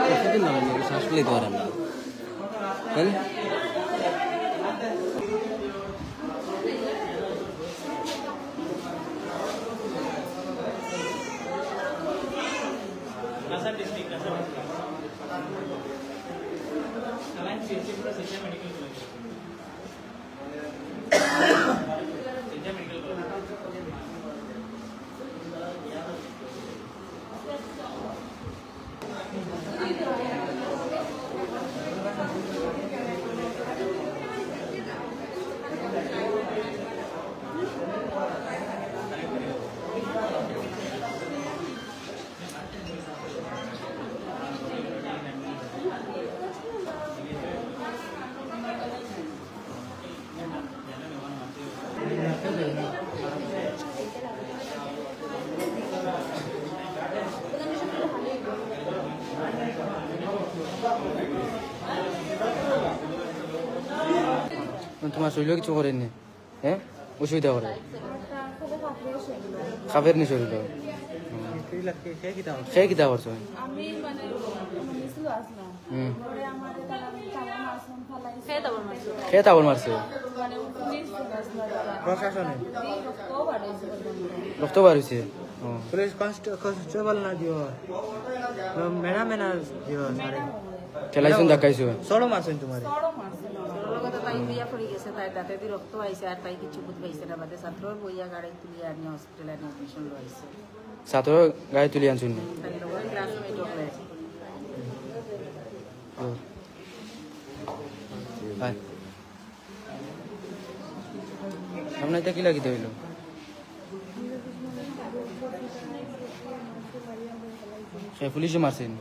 কতদিন না শ্বাস লইতে পারেন না তাই তোমার শরীর কিছু করেনি হ্যাঁ অসুবিধা করে খাবের নি শরীর সে কিতা করছো সে তাবর মারছে রক্ত বার হয়েছে পুলিশ কনস্টেবল না দিও মেনা মেনা দিও ঠেলাইছুন দেখাইছো সড়ো মারছেন তোমার তাই বইয়া পড়ে গেছে তাই দাঁতে দিয়ে রক্ত আইছে আর তাই কিছু বুঝ পাইছে না বাদে ছাত্রর বইয়া গাড়ি তুলিয়া আনি হসপিটালে নিয়ে অপারেশন লইছে ছাত্র গাড়ি তুলি আনছুন তাই লোকের ক্লাসমেট হলে সামনে কি লাগিতে হইল সে পুলিশে মারছেন